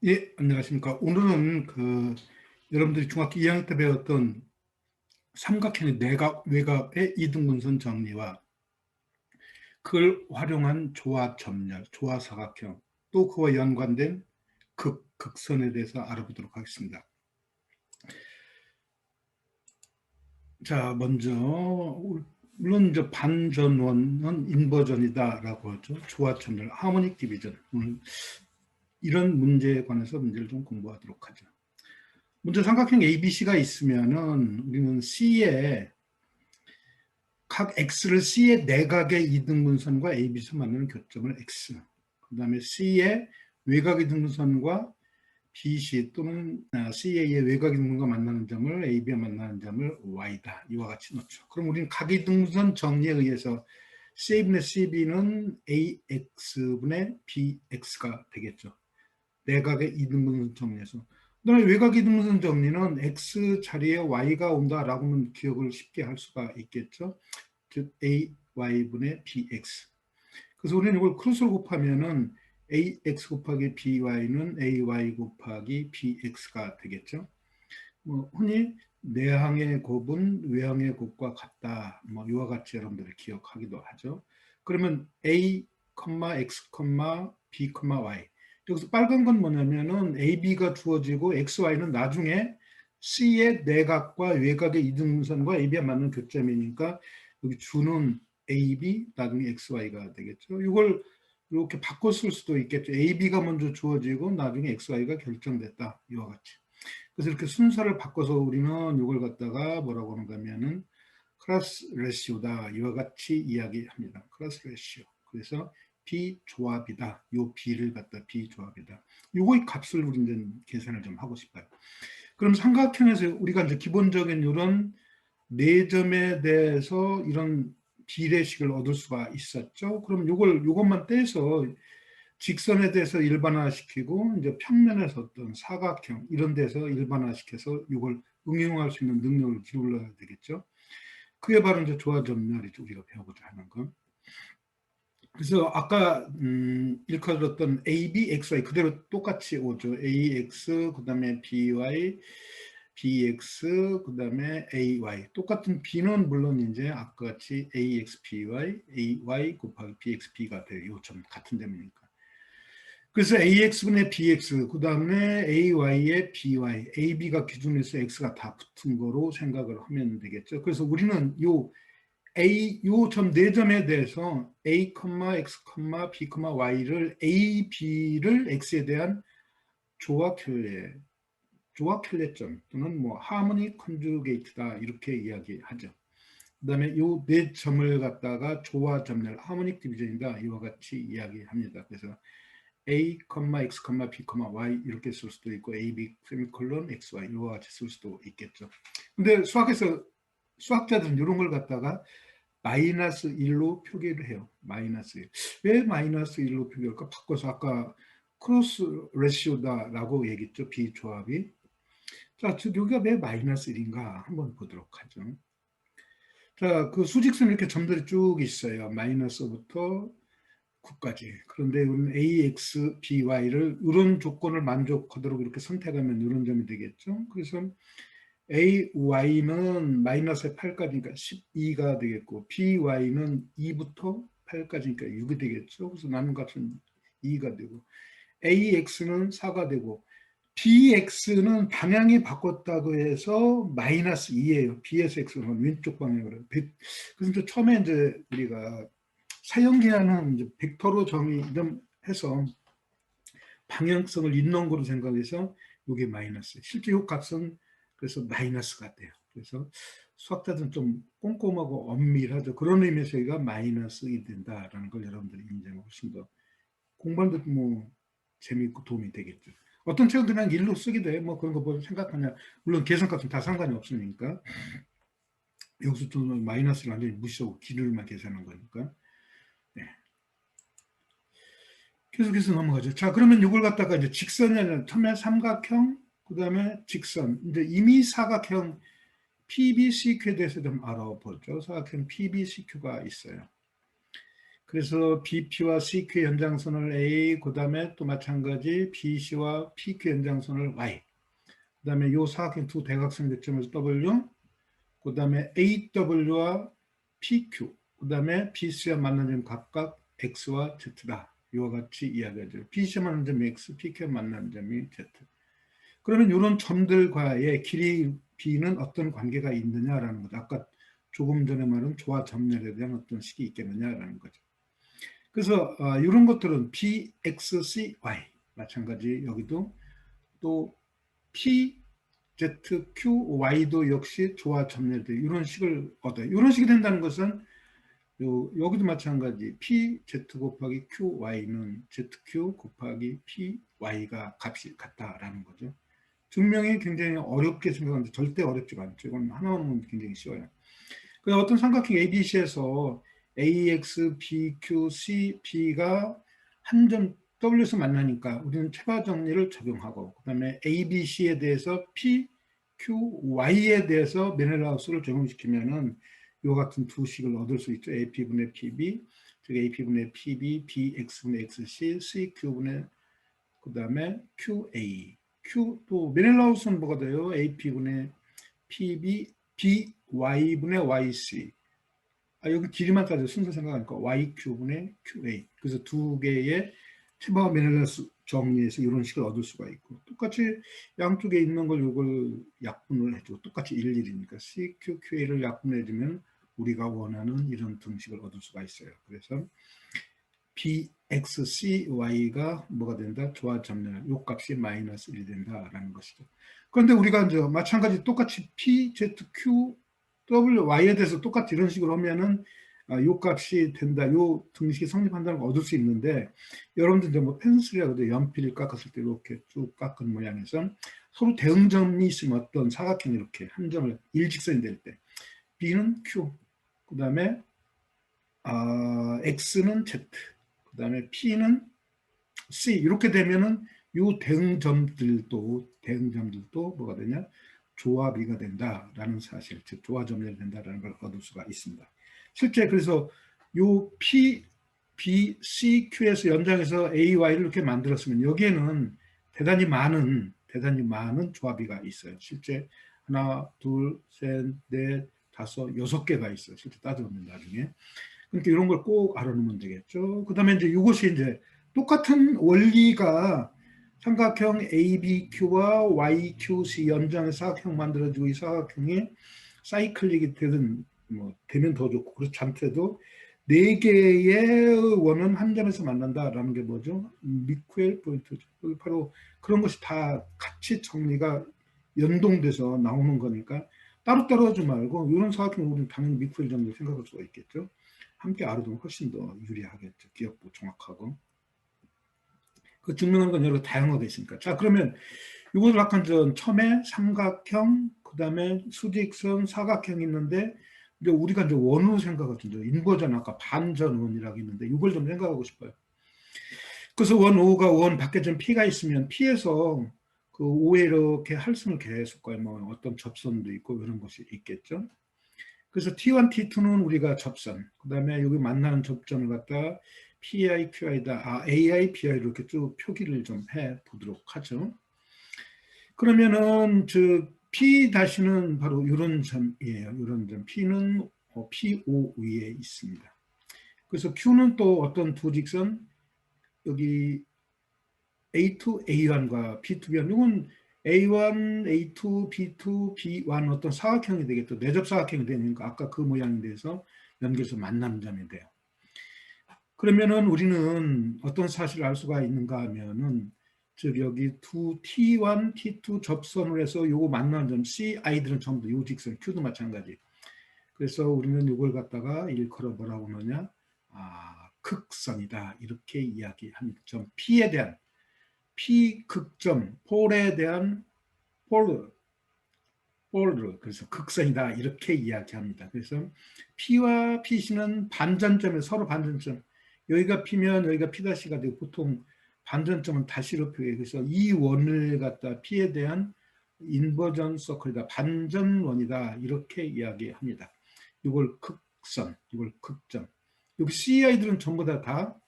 예, 안녕하십니까. 오늘은 여러분들이 중학교 2학년 때 배웠던 삼각형의 내각, 외곽의 이등분선 정리와 그걸 활용한 조화점렬, 조화사각형, 또 그와 연관된 극선에 대해서 알아보도록 하겠습니다. 자, 먼저 물론 이제 반전원은 인버전이다라고 하죠. 조화점렬, 하모닉 디비전. 이런 문제에 관해서 문제를 좀 공부하도록 하죠. 먼저 삼각형 ABC가 있으면은 우리는 C에 각 X를 C의 내각의 이등분선과 AB에서 만나는 교점을 X, 그 다음에 C의 외곽 이등분선과 BC 또는 CA의 외곽 이등분선과 만나는 점을 AB와 만나는 점을 Y다. 이와 같이 놓죠. 그럼 우리는 각 이등분선 정리에 의해서 CA분의 CB는 AX분의 BX가 되겠죠. 내각의 이등분선 정리에서. 그다음에 외곽 이등분선 정리는 X 자리에 Y가 온다라고는 기억을 쉽게 할 수가 있겠죠. 즉 AY분의 BX. 그래서 우리는 이걸 크로스로 곱하면은 AX 곱하기 BY는 AY 곱하기 BX가 되겠죠. 흔히 내항의 곱은 외항의 곱과 같다. 이와 같이 여러분들이 기억하기도 하죠. 그러면 A, X, B, Y. 여기서 빨간 건 뭐냐면은 AB가 주어지고 XY는 나중에 C의 내각과 외곽의 이등분선과 AB가 맞는 교점이니까 여기 주는 AB, 나중에 XY가 되겠죠. 이걸 이렇게 바꿔 쓸 수도 있겠죠. AB가 먼저 주어지고 나중에 XY가 결정됐다. 이와 같이. 그래서 이렇게 순서를 바꿔서 우리는 이걸 갖다가 뭐라고 하는가 하면은 클래스 레시오다. 이와 같이 이야기합니다. 클래스 레시오. 그래서 비조합이다. 요 B를 갖다 비조합이다. 요거의 값을 우리는 계산을 좀 하고 싶어요. 그럼 삼각형에서 우리가 이제 기본적인 이런 네 점에 대해서 이런 비례식을 얻을 수가 있었죠. 그럼 요것만 떼서 직선에 대해서 일반화시키고 이제 평면에서 어떤 사각형 이런 데서 일반화시켜서 이걸 응용할 수 있는 능력을 기울여야 되겠죠. 그게 바로 이제 조화점렬이죠. 우리가 배우고자 하는 건. 그래서 아까 일컬었던 A, B, X, Y 그대로 똑같이 오죠. AX 그다음에 BY, BX 그다음에 AY 똑같은 B는 물론 이제 아까 같이 AX, BY, AY 곱하기 BX, B가 돼요. 요점 같은 점이니까. 그래서 AX분의 BX, 그 다음에 AY의 BY, AB가 기준에서 X가 다 붙은 거로 생각을 하면 되겠죠. 그래서 우리는 요 점 네 점에 대해서 A, X, B, Y를 A, B를 X에 대한 조화켈레점 또는 하모닉 컨주게이트다 이렇게 이야기하죠. 그 다음에 요 네 점을 갖다가 조화점렬, 하모닉 디비전이다 이와 같이 이야기합니다. 그래서 A, X, B, Y 이렇게 쓸 수도 있고 A, B, 세미콜론, X, Y 이와 같이 쓸 수도 있겠죠. 근데 수학자들은 이런 걸 갖다가 마이너스 1로 표기를 해요. 마이너스 1. 왜 마이너스 1로 표기할까? 바꿔서 아까 크로스 레시오다라고 얘기했죠. 비조합이. 자, 즉 여기가 왜 마이너스 1인가 한번 보도록 하죠. 자, 그 수직선 이렇게 점들이 쭉 있어요. 마이너스부터 9까지. 그런데 우리는 AX, BY를 이런 조건을 만족하도록 이렇게 선택하면 이런 점이 되겠죠. 그래서 AY는 마이너스 8까지니까 12가 되겠고 BY는 2부터 8까지니까 6이 되겠죠. 그래서 나눈 값은 2가 되고 AX는 4가 되고 BX는 방향이 바꿨다고 해서 마이너스 2예요. B에서 X는 왼쪽 방향으로. 그래서 처음에 이제 우리가 사형계하는 이제 벡터로 정의해서 방향성을 있는 거로 생각해서 이게 마이너스. 실제 이 값은 그래서 마이너스가 돼요. 그래서 수학자들은 좀 꼼꼼하고 엄밀하죠. 그런 의미에서 여기가 마이너스이 된다라는 걸 여러분들이 인정하고 훨씬 더 공부하는데 재미있고 도움이 되겠죠. 어떤 책은 그냥 일로 쓰기도 해. 그런 거 보면 생각하냐. 물론 계산값은 다 상관이 없으니까. 여기서 좀 마이너스를 완전히 무시하고 길을만 계산한 거니까. 네. 계속해서 넘어가죠. 자, 그러면 이걸 갖다가 이제 직선이 아니라 처음에 삼각형, 그 다음에 직선. 이제 이미 사각형 PBCQ에 대해서 좀 알아보죠. 사각형 PBCQ가 있어요. 그래서 BP와 CQ 연장선을 A, 그 다음에 또 마찬가지 BC와 PQ 연장선을 Y, 그 다음에 요 사각형 두 대각선 교점에서 W, 그 다음에 AW와 PQ, 그 다음에 BC와 만나는 점 각각 X와 Z다. 이와 같이 이야기하죠. BC와 만나는 점이 X, PQ와 만나는 점이 Z. 그러면 이런 점들과의 길이 B는 어떤 관계가 있느냐라는 거죠. 아까 조금 전에 말한 조화점렬에 대한 어떤 식이 있겠느냐라는 거죠. 그래서 이런 것들은 B, X, C, Y 마찬가지 여기도 또 P, Z, Q, Y도 역시 조화점렬돼 이런 식을 얻어요. 이런 식이 된다는 것은 여기도 마찬가지 P, Z 곱하기 Q, Y는 ZQ 곱하기 P, Y가 값이 같다라는 거죠. 증명이 굉장히 어렵게 생각하는데 절대 어렵지가 않죠. 이건 하나만 굉장히 쉬워요. 그래서 어떤 삼각형 ABC에서 AX, BQ, C, B가 한 점 W에서 만나니까 우리는 최바 정리를 적용하고 그 다음에 ABC에 대해서 P, Q, Y에 대해서 메넬하우스를 적용시키면은 이와 같은 두 식을 얻을 수 있죠. AP분의 PB, 즉 AP분의 PB, BX분의 XC, CQ분의 그 다음에 QA, Q 또 메넬하우스는 뭐가 돼요? AP분의 PB, BY분의 YC. 여기 길이만 따져 순서 생각하니까 YQ분의 QA. 그래서 두 개의 최바와 메넬라스 정리해서 이런 식을 얻을 수가 있고 똑같이 양쪽에 있는 걸 이걸 약분을 해주고 똑같이 일일이니까 CQ, QA를 약분해주면 우리가 원하는 이런 등식을 얻을 수가 있어요. 그래서 BXCY가 뭐가 된다? 조화점렬. 요 값이 마이너스 1이 된다라는 것이죠. 그런데 우리가 이제 마찬가지 똑같이 PZQ WY에 대해서 똑같이 이런 식으로 하면은 요 값이 된다, 요 등식이 성립한다는 걸 얻을 수 있는데 여러분들 이제 뭐 펜슬이라고 연필을 깎았을 때 이렇게 쭉 깎은 모양에서 서로 대응점이 있으면 어떤 사각형이 이렇게 한 점을 일직선이 될 때 B는 Q, 그 다음에 X는 Z, 그 다음에 P는 C 이렇게 되면은 요 대응점들도 뭐가 되냐? 조합이가 된다라는 사실, 즉 조화점렬이 된다라는 걸 얻을 수가 있습니다. 실제 그래서 요 P, B, C, Q에서 연장해서 A, Y를 이렇게 만들었으면 여기에는 대단히 많은 조합이가 있어요. 실제 하나, 둘, 셋, 넷, 다섯, 여섯 개가 있어요. 실제 따져보면 나중에. 그러니까 이런 걸 꼭 알아놓으면 되겠죠. 그 다음에 이제 이것이 이제 똑같은 원리가 삼각형 ABQ와 YQC 연장의 사각형 만들어지고 이 사각형이 사이클릭이 되든 뭐 되면 더 좋고 그렇지 않더라도 네 개의 원은 한 점에서 만난다라는 게 뭐죠? 미쿠엘 포인트죠. 바로 그런 것이 다 같이 정리가 연동돼서 나오는 거니까 따로따로 하지 말고 이런 사각형 우리는 당연히 미쿠엘 정도 생각할 수가 있겠죠. 함께 알아두면 훨씬 더 유리하겠죠. 기억도 정확하고. 그 증명하는 건 여러 다양하게 있으니까. 자, 그러면 이것을 아까 전 처음에 삼각형, 그 다음에 수직선, 사각형이 있는데, 이제 우리가 이제 원으로 생각할 때, 인버전 아까 반전원이라고 있는데, 이걸 좀 생각하고 싶어요. 그래서 원 O가 원 밖에 좀 P가 있으면 P에서 그 O에 이렇게 할승을 계속 거예요. 뭐 어떤 접선도 있고 이런 것이 있겠죠. 그래서 T1, T2는 우리가 접선, 그 다음에 여기 만나는 접점을 갖다 PI, QI다, AI, BI 이렇게 쭉 표기를 좀 해 보도록 하죠. 그러면은 P 다시는 바로 이런 점이에요. 이런 점. P는 PO 위에 있습니다. 그래서 Q는 또 어떤 두 직선 여기 A2, A1과 B2, B1 이건 A1, A2, B2, B1 어떤 사각형이 되겠죠. 내접 사각형이 되니까 아까 그 모양에 대해서 연결해서 만나는 점이 돼요. 그러면은 우리는 어떤 사실을 알 수가 있는가 하면은 즉 여기 T1, T2 접선을 해서 요거 만나는 점 CI들은 전부 요 직선 Q도 마찬가지. 그래서 우리는 이걸 갖다가 일컬어 뭐라고 하느냐? 극선이다. 이렇게 이야기합니다. 점 P에 대한 P 극점 폴에 대한 폴 그래서 극선이다 이렇게 이야기합니다. 그래서 P와 PC는 반전점에 서로 반전점 여기가 P면 여기가 P-가 되고 보통 반전점은 다시로 표해요. 그래서 이 원을 갖다 P에 대한 인버전 서클이다 반전원이다 이렇게 이야기합니다. 이걸 극선 이걸 극점 여기 CI들은 전부 다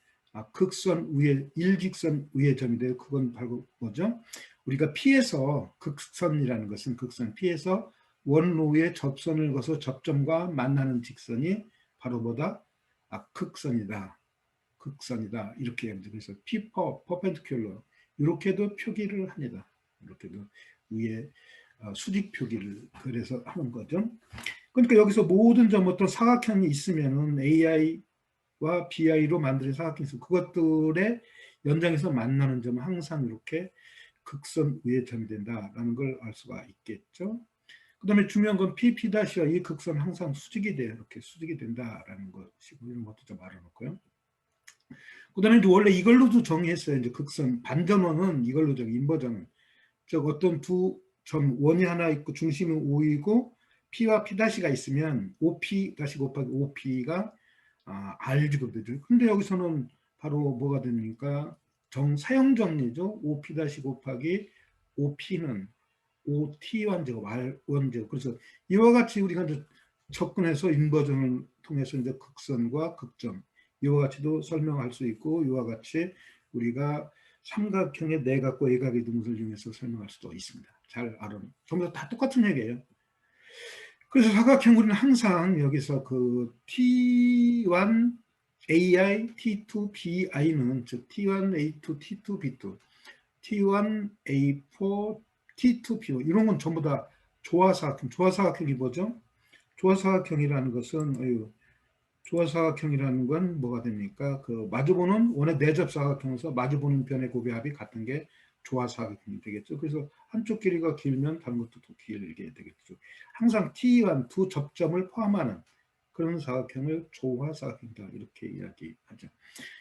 극선 우회, 일직선 우회점이 돼요. 그건 바로 뭐죠? 우리가 P에서 극선이라는 것은 극선 P에서 원로의 접선을 거서 접점과 만나는 직선이 바로 뭐다? 극선이다. 극선이다. 이렇게 그래서 P 퍼펜디큘러 이렇게도 표기를 합니다. 이렇게도 위에 수직 표기를 그래서 하는 거죠. 그러니까 여기서 모든 점 어떤 사각형이 있으면은 AI와 BI로 만드는 사각형이 있어 그것들의 연장에서 만나는 점은 항상 이렇게 극선 우회점이 된다라는 걸 알 수가 있겠죠. 그 다음에 중요한 건 P''와 이 극선은 항상 수직이 돼요. 이렇게 수직이 된다라는 것이고 이런 것도 좀 알아놓고요. 그 다음에 원래 이걸로도 정의했어요. 이제 극선 반전원은 이걸로 인버전은 즉 어떤 두 점 원이 하나 있고 중심이 O이고 P와 P'가 있으면 OP 곱하기 OP가 R제곱 되죠. 근데 여기서는 바로 뭐가 됩니까? 사형 정리죠. OP 곱하기 OP는 OT1제곱, R1제곱. 그래서 이와 같이 우리가 이제 접근해서 인버전을 통해서 이제 극선과 극점, 이와 같이도 설명할 수 있고, 이와 같이 우리가 삼각형의 내각과 외곽의 등을 이용해서 설명할 수도 있습니다. 잘 알아. 전부 다 똑같은 얘기예요. 그래서 사각형 우리는 항상 여기서 그 T1 AI, T2 BI는 즉 T1 A2, T2 B2, T1 A4, T2 B5 이런 건 전부 다 조화사각형. 조화사각형이 뭐죠? 조화사각형이라는 것은 조화사각형이라는 건 뭐가 됩니까? 그 마주보는 원의 내접사각형에서 마주보는 변의 곱의 합이 같은 게 조화사각형이 되겠죠. 그래서 한쪽 길이가 길면 다른 것도 더 길게 되겠죠. 항상 T1 두 접점을 포함하는 그런 사각형을 조화사각형이다 이렇게 이야기하죠.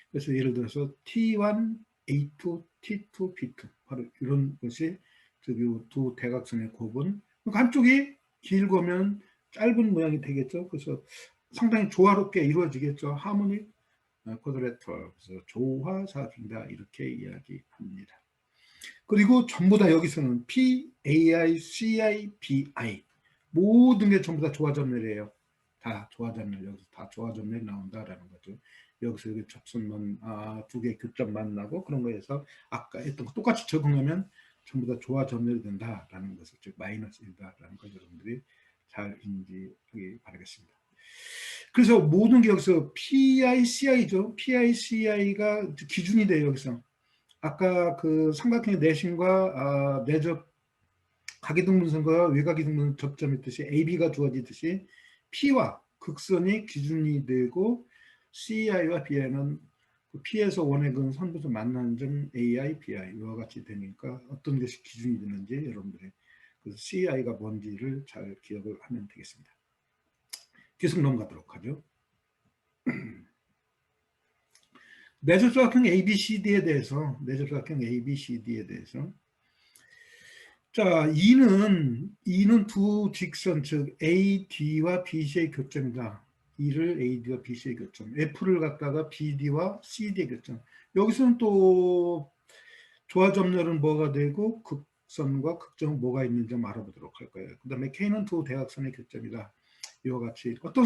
그래서 예를 들어서 T1, A2, T2, B2 바로 이런 것이 두 대각선의 곱은 한쪽이 길고면 짧은 모양이 되겠죠. 그래서 상당히 조화롭게 이루어지겠죠. 하모닉 쿼드레터, 그래서 조화사각형이다 이렇게 이야기합니다. 그리고 전부 다 여기서는 P, AI, CI, BI 모든 게 전부 다 조화점열이에요. 다 조화점열, 여기서 다 조화점열이 나온다라는 거죠. 여기서 여기 접선만 두 개 교점 만나고 그런 거에서 아까 했던 거 똑같이 적응하면 전부 다 조화점열이 된다라는 것을 즉 마이너스 1다라는 걸 여러분들이 잘 인지하기 바라겠습니다. 그래서 모든 게 여기서 PICI죠. PICI가 기준이 돼요. 여기서 아까 그 삼각형의 내심과 내접 각이등분선과 외곽이등분 접점이 있듯이 AB가 주어지듯이 P와 극선이 기준이 되고 CI와 BI는 P에서 원의 근 선부터 만나는 점 AI, BI 이와 같이 되니까 어떤 것이 기준이 되는지 여러분들이 그래서 CI가 뭔지를 잘 기억을 하면 되겠습니다. 계속 넘어가도록 하죠. 내접사각형 ABCD에 대해서 자, E는 두 직선, 즉 AD와 BC의 교점이다. E를 AD와 BC의 교점, F를 갖다가 BD와 CD의 교점. 여기서는 또 조화점열은 뭐가 되고 극선과 극점은 뭐가 있는지 좀 알아보도록 할 거예요. 그 다음에 K는 두 대각선의 교점이다. 이와 같이 어떤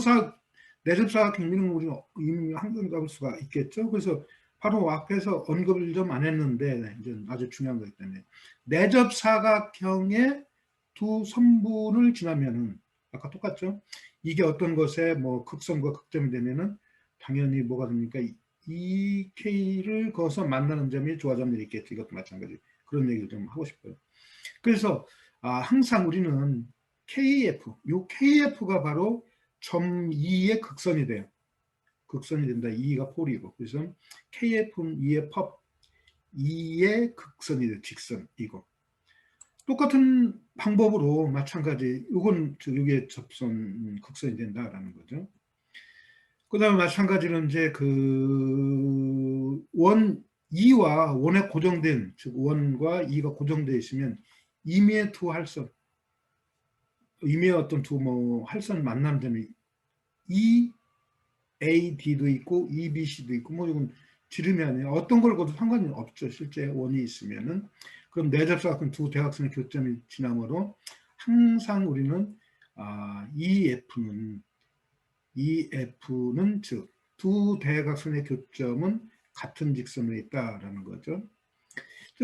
내접사각형은 우리가 이미 항상 잡을 수가 있겠죠. 그래서 바로 앞에서 언급을 좀 안 했는데 이제 아주 중요한 거기 때문에 내접사각형의 두 선분을 지나면은 아까 똑같죠. 이게 어떤 것에 뭐 극선과 극점이 되면은 당연히 뭐가 됩니까? 이 K를 거서 만나는 점이 조화점열이 있겠죠. 이것도 마찬가지. 그런 얘기를 좀 하고 싶어요. 그래서 항상 우리는 요 KF가 바로 점 2의 극선이 돼요. 극선이 된다. 2가 폴이고. 그래서 KF는 2의 펍, 2의 극선이 돼요. 직선이고. 똑같은 방법으로 마찬가지. 이건 이게 접선 극선이 된다라는 거죠. 그 다음에 마찬가지로 이제 원 2와 원에 고정된 즉 원과 2가 고정되어 있으면 임의의 두 할선 임의의 어떤 두 뭐 할선을 만나는 점이 EAD도 있고 EBC도 있고 뭐 이건 지르면 어떤 걸 거도 상관이 없죠. 실제 원이 있으면은 그럼 내접사각형 두 대각선의 교점이 지나므로 항상 우리는 EF는 즉 두 대각선의 교점은 같은 직선에 있다라는 거죠.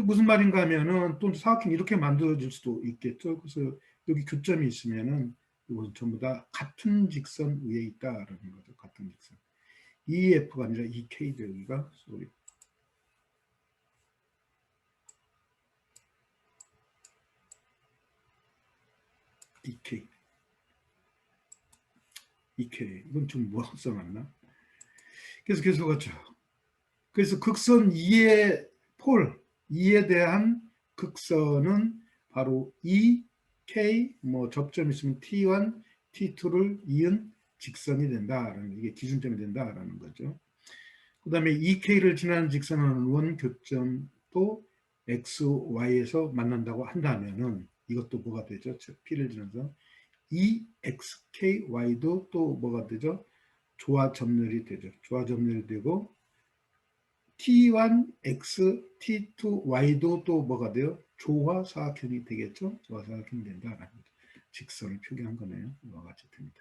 무슨 말인가 하면은 또 사각형 이렇게 만들어질 수도 있겠죠. 그래서 여기 교점이 있으면은 이건 전부 다 같은 직선 위에 있다라는 거죠. 같은 직선. EF가 아니라 EK죠. 여기가. 소리. EK. EK. 이건 좀 뭐 써놨나? 그래서 계속 하죠. 그래서 극선 2의 폴, 2에 대한 극선은 바로 EK, 뭐 접점 있으면 T1, T2를 이은 직선이 된다라는, 이게 기준점이 된다라는 거죠. 그 다음에 EK를 지나는 직선은 원교점 또 X, Y에서 만난다고 한다면은 이것도 뭐가 되죠? 즉 P를 지나서 EXKY도 또 뭐가 되죠? 조화점렬이 되죠. 조화점렬이 되고 T1X, T2Y도 또 뭐가 돼요? 조화사각형이 되겠죠? 조화사각형이 된다라는 거죠. 직선을 표기한 거네요. 이와 같이 됩니다.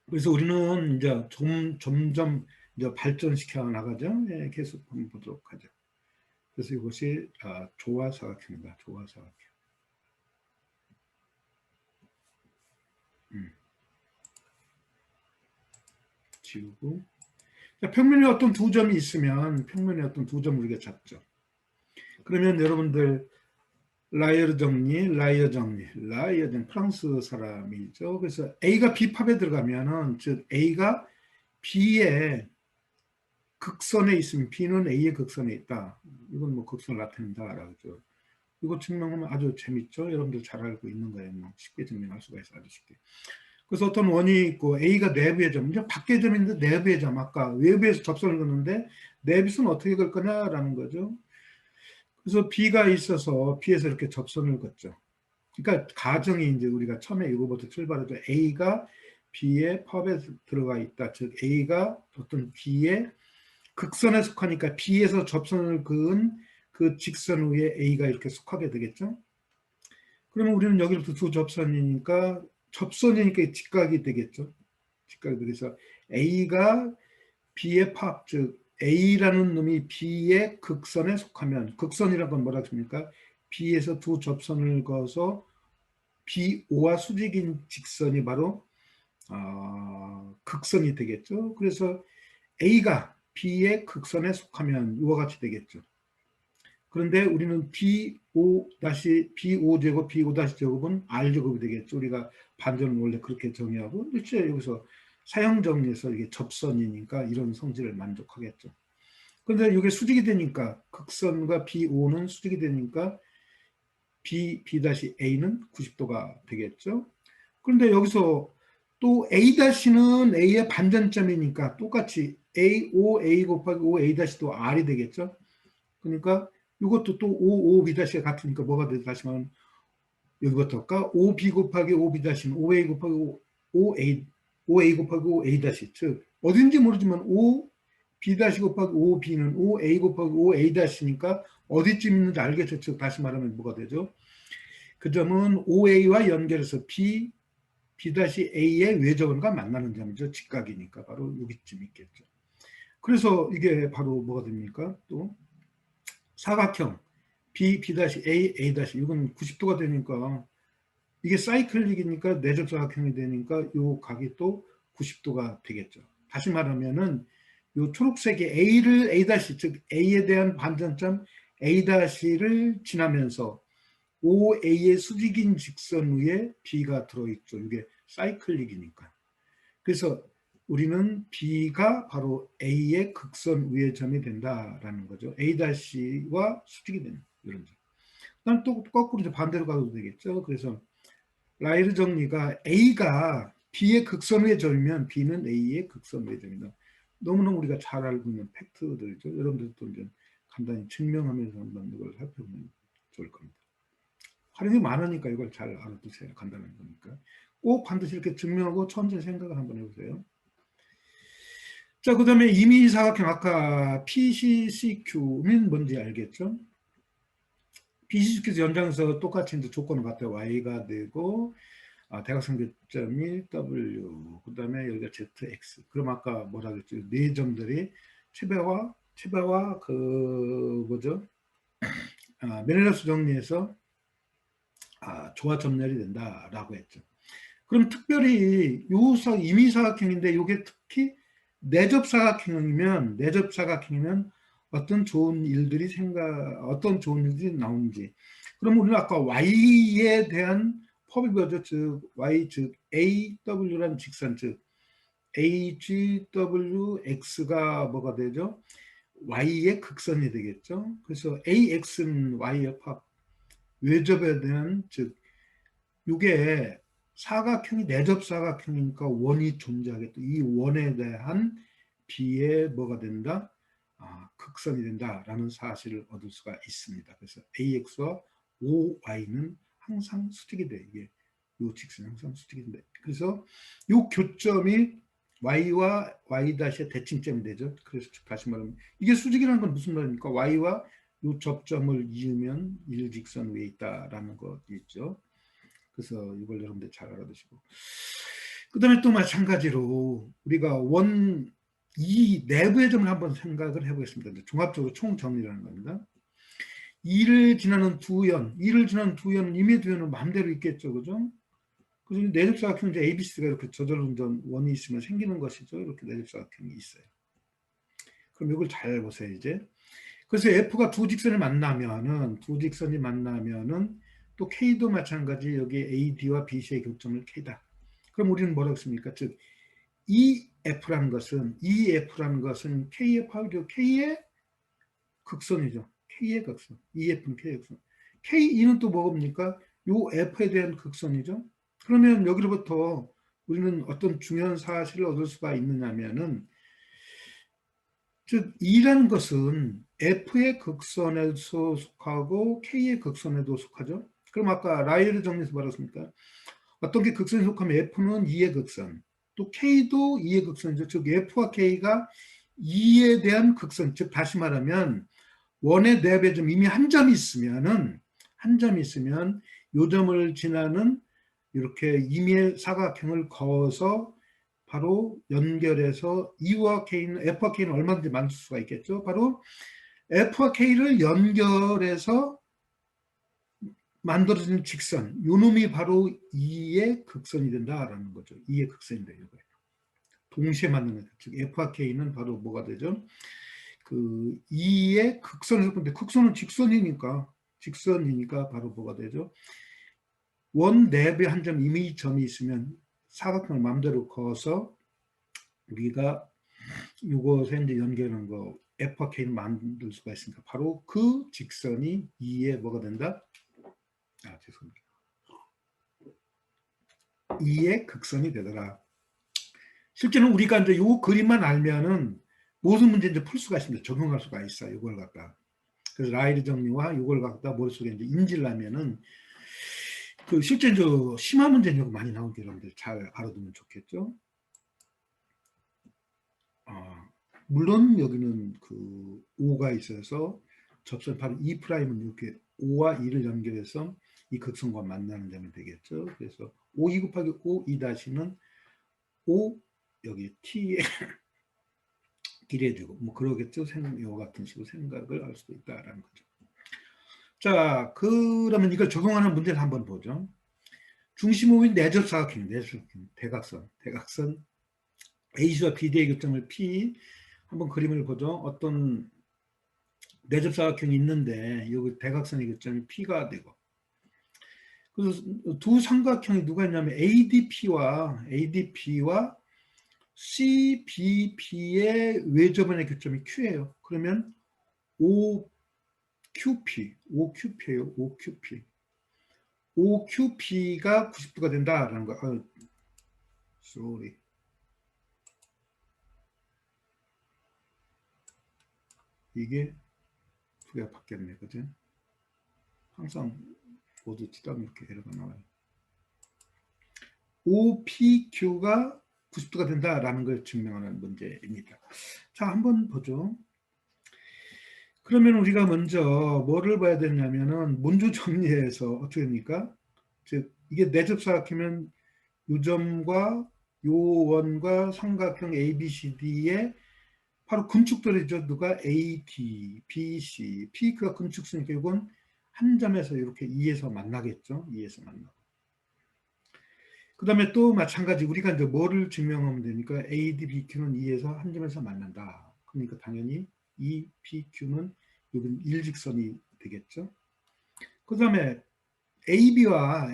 그래서 우리는 이제 점점 이제 발전시켜 나가죠. 예, 계속 한번 보도록 하죠. 그래서 이것이 조화사각형이다. 조화사각형. 지우고. 평면에 어떤 두 점이 있으면 평면에 어떤 두 점을 우리가 잡죠. 그러면 여러분들 라이어 정리, 프랑스 사람이죠. 그래서 A가 B팝에 들어가면은 즉 A가 B의 극선에 있으면 B는 A의 극선에 있다. 이건 뭐 극선을 나타낸다라고 하죠. 이거 증명하면 아주 재밌죠. 여러분들 잘 알고 있는 거예요. 뭐 쉽게 증명할 수가 있어 아주 쉽게. 그래서 어떤 원이 있고 A가 내부의 점, 이제 밖의 점인데 내부의 점, 아까 외부에서 접선을 긋는데 내부에서는 어떻게 걸 거냐라는 거죠. 그래서 B가 있어서 B에서 이렇게 접선을 긋죠. 그러니까 가정이 이제 우리가 처음에 이거부터 출발해서 A가 B의 팝에 들어가 있다. 즉 A가 어떤 B의 극선에 속하니까 B에서 접선을 그은 그 직선 위에 A가 이렇게 속하게 되겠죠. 그러면 우리는 여기부터 두 접선이니까 접선이니까 직각이 되겠죠. 직각이 되겠어. A가 B의 팝, 즉 A라는 놈이 B의 극선에 속하면, 극선이라는 건 뭐라 합니까? B에서 두 접선을 그어서 BO와 수직인 직선이 바로 극선이 되겠죠. 그래서 A가 B의 극선에 속하면 이와 같이 되겠죠. 그런데 우리는 BO 제곱, BO 제곱은 R 제곱이 되겠죠. 우리가 반전을 원래 그렇게 정의하고, 실제 여기서 사형 정리에서 이게 접선이니까 이런 성질을 만족하겠죠. 그런데 이게 수직이 되니까 극선과 BO는 수직이 되니까 B-A는 90도가 되겠죠. 그런데 여기서 또 A-는 A의 반전점이니까 똑같이 A 곱하기 OA-도 R이 되겠죠. 그러니까 이것도 또 OB-가 같으니까 뭐가 되죠? 다시 말하면 여기부터 할까? OB 곱하기 OB-는 OA 곱하기 OA 곱하기 OA-, 즉 어딘지 모르지만 OB- 곱하기 OB는 OA 곱하기 OA-니까 어디쯤 있는지 알겠죠? 즉 다시 말하면 뭐가 되죠? 그 점은 OA와 연결해서 B-A의 외접원과 만나는 점이죠. 직각이니까 바로 여기쯤 있겠죠. 그래서 이게 바로 뭐가 됩니까? 또 사각형 B-A, A- 이건 90도가 되니까 이게 사이클릭이니까 내접사각형이 되니까 이 각이 또 90도가 되겠죠. 다시 말하면은 이 초록색이 A, 즉 A에 대한 반전점 A-를 지나면서 OA의 수직인 직선 위에 B가 들어있죠. 이게 사이클릭이니까. 그래서 우리는 B가 바로 A의 극선 위의 점이 된다라는 거죠. A-와 수직이 되는 이런 점. 그다음 또 거꾸로 이제 반대로 가도 되겠죠. 그래서 라이르 정리가 A가 B의 극선 위의 점이면 B는 A의 극선 위의 점이다. 너무너무 우리가 잘 알고 있는 팩트들이죠. 여러분들도 이제 간단히 증명하면서 한번 이걸 살펴보면 좋을 겁니다. 활용이 많으니까 이걸 잘 알아두세요. 간단한 거니까. 꼭 반드시 이렇게 증명하고 천천히 생각을 한번 해보세요. 자, 그 다음에 이미지 사각형 아까 PCCQ는 뭔지 알겠죠? PCCQ 연장에서 똑같이 이제 조건을 갖다 Y가 되고 대각선 교점이 W, 그 다음에 여기가 ZX. 그럼 아까 뭐라 그랬죠? 네 점들이 최배와 그 뭐죠? 메릴러스 정리에서 조화점렬이 된다라고 했죠. 그럼 특별히 임의사각형인데 이게 특히 내접사각형이면 어떤 좋은 일들이 나오는지. 그럼 우리는 아까 y에 대한 법이 뭐죠? 즉 y 즉 aw라는 직선 즉 agwx가 뭐가 되죠? y의 극선이 되겠죠. 그래서 ax는 y의 법, 외접에 대한 즉 이게 사각형이 내접사각형이니까 원이 존재하겠다. 이 원에 대한 b의 뭐가 된다? 극선이 된다라는 사실을 얻을 수가 있습니다. 그래서 ax와 oy는 항상 수직이 돼. 이게 이 직선이 항상 수직이 돼. 그래서 이 교점이 y와 y-의 대칭점이 되죠. 그래서 다시 말하면 이게 수직이라는 건 무슨 말입니까? y와 이 접점을 이으면 일직선 위에 있다라는 거 있죠. 그래서 이걸 여러분들 잘 알아두시고, 그 다음에 또 마찬가지로 우리가 이 내부의 점을 한번 생각을 해보겠습니다. 종합적으로 총정리라는 겁니다. 2를 지나는 두연은 임의 두연은 마음대로 있겠죠. 그죠? 그래서 내접사각형 이제 ABC가 이렇게 저절로 원이 있으면 생기는 것이죠. 이렇게 내접사각형이 있어요. 그럼 이걸 잘 보세요, 이제. 그래서 F가 두 직선이 만나면은 또 K도 마찬가지 여기 AD와 BC의 교점을 K다. 그럼 우리는 뭐라고 했습니까? 즉 EF라는 것은 K의 파워죠. K의 극선이죠. K의 극선. EF는 K의 극선. KE는 또 뭡니까? 요 F에 대한 극선이죠. 그러면 여기로부터 우리는 어떤 중요한 사실을 얻을 수가 있느냐면은 즉 E라는 것은 F의 극선에도 속하고 K의 극선에도 속하죠. 그럼 아까 라이어르 정리에서 말했습니까? 어떤 게 극선에 속하면 F는 E의 극선, 또 K도 E의 극선이죠. 즉 F와 K가 E에 대한 극선, 즉 다시 말하면 원의 내부에 좀 이미 한 점이 있으면 요 점을 지나는 이렇게 임의의 사각형을 그어서 바로 연결해서 E와 K는 F와 K는 얼마든지 만들 수가 있겠죠. 바로 F와 K를 연결해서 만들어진 직선, 요 놈이 바로 E의 극선이 된다라는 거죠. E의 극선이 돼요. 동시에 만드는, 즉 F와 K는 바로 뭐가 되죠? 그 E의 극선에서 근데 극선은 직선이니까 바로 뭐가 되죠? 원 내부에 한 점 임의 점이 있으면 사각형을 마음대로 그어서 우리가 이것에 이제 연결하는 거 F와 K를 만들 수가 있으니까 바로 그 직선이 E의 뭐가 된다? 죄송합니다. E의 극선이 되더라. 실제는 우리가 이제 이 그림만 알면은 모든 문제 이제 풀 수가 있습니다. 적용할 수가 있어요. 이걸 갖다. 그래서 라이르 정리와 이걸 갖다 머릿속에 이제 인지를 하면은 실제 이제 심화 문제 많이 나오는 여러분들 잘 알아두면 좋겠죠. 물론 여기는 그 O가 있어서 접선 바로 E'은 이렇게 O와 E를 연결해서 이 극선과 만나는 점이 되겠죠. 그래서 O2 곱하기 O, E-는 O 여기 T에 길해지고 뭐 그러겠죠. 이와 같은 식으로 생각을 할 수도 있다라는 거죠. 자, 그러면 이걸 적용하는 문제를 한번 보죠. 중심호인 내접사각형, 대각선 AC와 BD의 교점을 P 한번 그림을 보죠. 어떤 내접사각형이 있는데 여기 대각선의 교점이 P가 되고 그래서 두 삼각형이 누가 있냐면 ADP와 CBP의 외접원의 교점이 Q예요. 그러면 OQP예요. OQP가 90도가 된다라는 거. sorry. 이게 두 개가 바뀌었네, 그죠? 항상 모두 치다면 이렇게 에러가 나와요. OPQ가 90도가 된다라는 걸 증명하는 문제입니다. 자, 한번 보죠. 그러면 우리가 먼저 뭐를 봐야 되냐면은 문주 정리에서 어떻게 됩니까? 즉 이게 내접사각형이면 요점과 요원과 삼각형 ABCD의 바로 건축들이죠. 누가 A, D, B, C, P가 건축수니까 이건 한 점에서 이렇게 E에서 만나겠죠. E에서 만나고. 그 다음에 또 마찬가지 우리가 이제 뭐를 증명하면 되니까 A, D, B, Q는 E에서 한 점에서 만난다. 그러니까 당연히 E, P, Q는 여기 일직선이 되겠죠. 그 다음에 AB와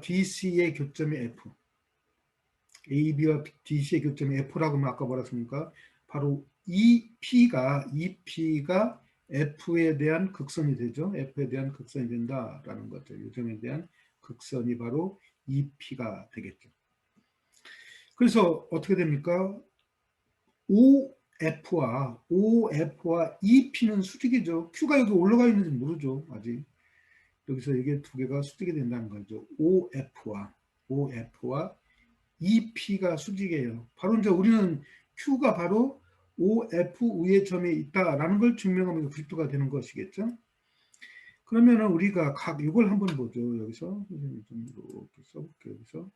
DC의 교점이 F. AB와 DC의 교점이 F라고 하면 아까 뭐라 했습니까? 바로 EP가 F에 대한 극선이 되죠. F에 대한 극선이 된다라는 거죠. 요점에 대한 극선이 바로 EP가 되겠죠. 그래서 어떻게 됩니까? OF와 EP는 수직이죠. Q가 여기 올라가 있는지 모르죠. 아직. 여기서 이게 두 개가 수직이 된다는 거죠. OF와 EP가 수직이에요. 바로 이제 우리는 Q가 바로 OF 우회점에 있다라는 걸 증명하면 90도가 되는 것이겠죠. 그러면은 우리가 각 이걸 한번 보죠. 여기서 좀 이렇게 써볼게요. 여기서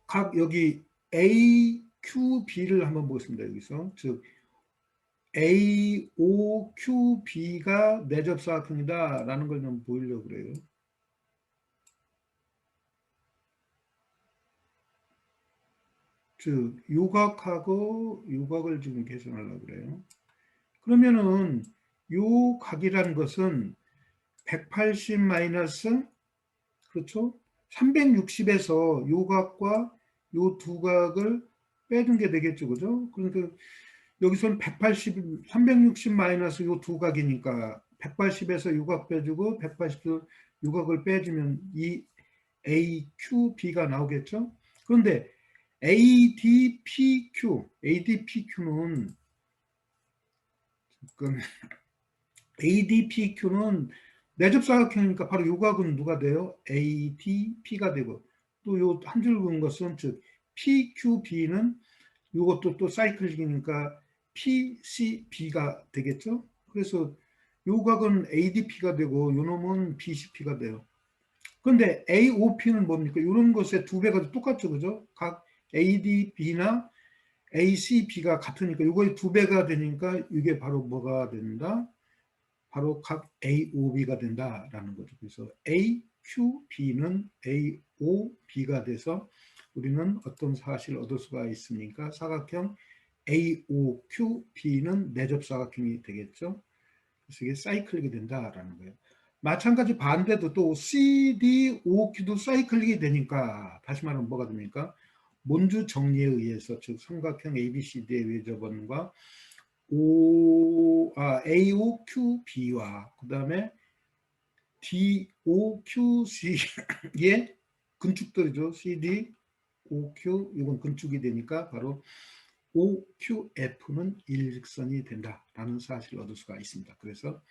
각 여기 A, Q, B를 한번 보겠습니다. 여기서 즉 A, O, Q, B가 내접사각형이다라는 걸 좀 보이려고 그래요. 즉 요각하고 요각을 지금 계산하려고 그래요. 그러면은 요 각이라는 것은 180 마이너스 그렇죠? 360에서 요 각과 요 두 각을 빼준 게 되겠죠. 그죠? 그러니까 여기서는 180, 360 마이너스 요 두 각이니까 180에서 요 각 빼주고 180에서 요 각을 빼주면 이 AQB가 나오겠죠? 그런데 ADPQ는 지금 ADPQ는 내접사각형이니까 바로 요 각은 누가 돼요? ADP가 되고 또 요 한 줄 그은 것은 즉 PQB는 요것도 또 사이클릭이니까 PCB가 되겠죠? 그래서 요 각은 ADP가 되고 요 놈은 BCP가 돼요. 그런데 AOP는 뭡니까? 이런 것의 두 배가 똑같죠. 그죠? 각 ADB나 ACB가 같으니까 이거의 두 배가 되니까 이게 바로 뭐가 된다? 바로 각 AOB가 된다라는 거죠. 그래서 AQB는 AOB가 돼서 우리는 어떤 사실을 얻을 수가 있습니까? 사각형 AOQB는 내접사각형이 되겠죠. 그래서 이게 사이클릭이 된다라는 거예요. 마찬가지 반대도 또 CDOQ도 사이클릭이 되니까 다시 말하면 뭐가 됩니까? 몬주 정리에 의해서 즉 삼각형 ABCD의 외접원과 AOQB와 그 다음에 DOQC의 건축들이죠. CD, OQ 이건 건축이 되니까 바로 OQF는 일직선이 된다라는 사실을 얻을 수가 있습니다. 그래서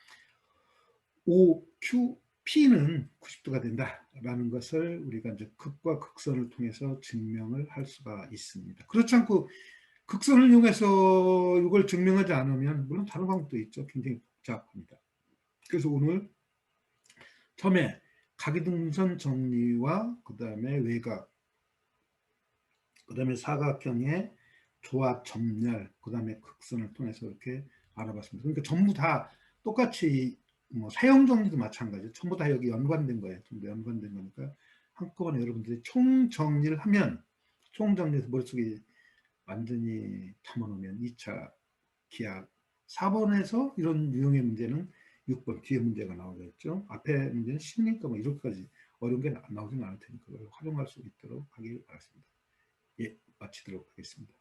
OQP는 90도가 된다라는 것을 우리가 이제 극과 극선을 통해서 증명을 할 수가 있습니다. 그렇지 않고 극선을 이용해서 이걸 증명하지 않으면 물론 다른 방법도 있죠. 굉장히 복잡합니다. 그래서 오늘 처음에 각이등선 정리와 그 다음에 외곽, 그 다음에 사각형의 조합 점멸, 그 다음에 극선을 통해서 이렇게 알아봤습니다. 그러니까 전부 다 똑같이 뭐 사용 정리도 마찬가지죠. 전부 다 여기 연관된 거예요. 전부 연관된 거니까 한꺼번에 여러분들이 총 정리를 하면 총 정리해서 머릿속에 완전히 담아놓으면 2차 기하 4번에서 이런 유형의 문제는 6번 뒤에 문제가 나오겠죠. 앞에 문제는 10니까 뭐 이렇게까지 어려운 게 나오진 않을 테니까 그걸 활용할 수 있도록 하길 바랍니다. 예, 마치도록 하겠습니다.